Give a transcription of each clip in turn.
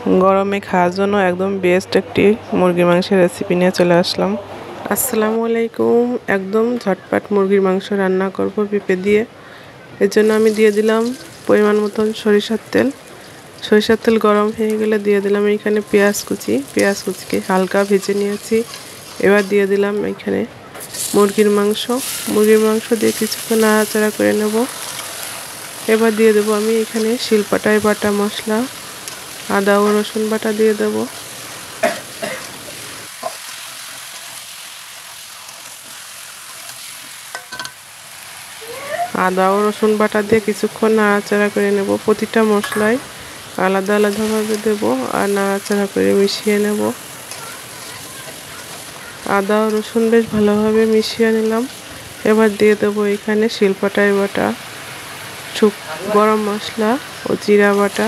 গরমে খাওয়ার জন্য একদম বেস্ট একটি মুরগির মাংসের রেসিপি নিয়ে চলে আসলাম। আসসালামু আলাইকুম। একদম ঝটপট মুরগির মাংস রান্না করব পেঁপে দিয়ে। এর জন্য আমি দিয়ে দিলাম পরিমাণ মতন সরিষার তেল। সরিষার তেল গরম হয়ে গেলে দিয়ে দিলাম এইখানে পেঁয়াজ কুচিকে হালকা ভেজে নিয়েছি। এবার দিয়ে দিলাম এইখানে মুরগির মাংস দিয়ে কিছুক্ষণ নাড়াচাড়া করে নেব। এবার দিয়ে দেবো আমি এখানে শিলপাটায় বাটা মশলা, আদা ও রসুন বাটা দিয়ে দেব। আদা ও রসুন বাটা দিয়ে কিছুক্ষণ নাড়াচাড়া করে নেব। প্রতিটা মশলায় আলাদা আলাদাভাবে দেব আর নাড়াচাড়া করে মিশিয়ে নেব। আদা ও রসুন বেশ ভালোভাবে মিশিয়ে নিলাম। এবার দিয়ে দেবো এখানে শিলপাটায় বাটা গরম মশলা ও জিরা বাটা।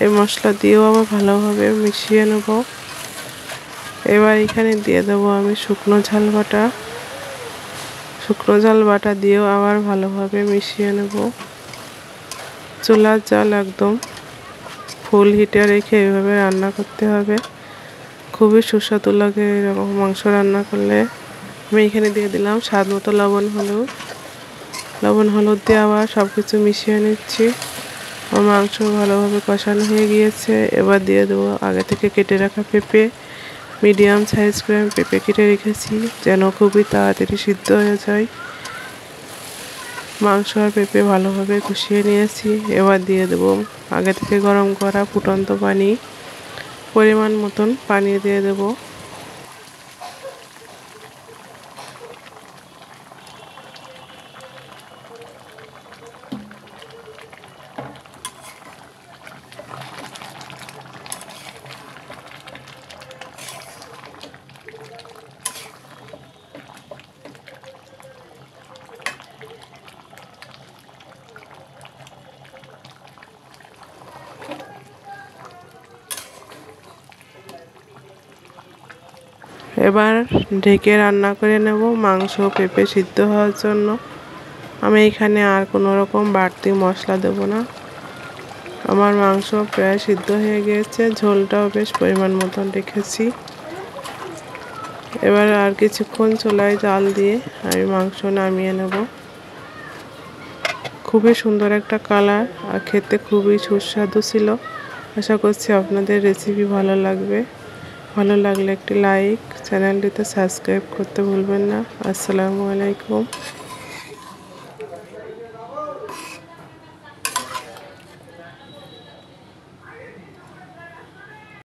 এই মশলা দিয়েও আবার ভালোভাবে মিশিয়ে নেব। এবার এখানে দিয়ে দেবো আমি শুকনো ঝাল বাটা দিয়েও আবার ভালোভাবে মিশিয়ে নেব। চুলার জাল একদম ফুল হিটে রেখে এভাবে রান্না করতে হবে। খুবই সুস্বাদু লাগে এরকম মাংস রান্না করলে। আমি এখানে দিয়ে দিলাম স্বাদ মতো লবণ হলুদ দিয়ে আবার সব কিছু মিশিয়ে নিচ্ছি। আমার মাংস ভালোভাবে কষানো হয়ে গিয়েছে। এবার দিয়ে দেবো আগে থেকে কেটে রাখা পেঁপে। মিডিয়াম সাইজ করে আমি পেঁপে কেটে রেখেছি যেন খুবই তাড়াতাড়ি সিদ্ধ হয়ে যায়। মাংস আর পেঁপে ভালোভাবে কষিয়ে নিয়েছি। এবার দিয়ে দেবো আগে থেকে গরম করা ফুটন্ত পানি। পরিমাণ মতন পানি দিয়ে দেবো। এবার ঢেকে রান্না করে নেব মাংস পেঁপে সিদ্ধ হওয়ার জন্য। আমি এখানে আর কোনো রকম বাড়তি মশলা দেব না। আমার মাংস প্রায় সিদ্ধ হয়ে গিয়েছে, ঝোলটাও বেশ পরিমাণ মতন রেখেছি। এবার আর কিছুক্ষণ চুলায় জাল দিয়ে আমি মাংস নামিয়ে নেব। খুবই সুন্দর একটা কালার আর খেতে খুবই সুস্বাদু ছিল। আশা করছি আপনাদের রেসিপি ভালো লাগবে। ভালো লাগলে একটি লাইক, চ্যানেলটিতে সাবস্ক্রাইব করতে ভুলবেন না। আসসালামু আলাইকুম।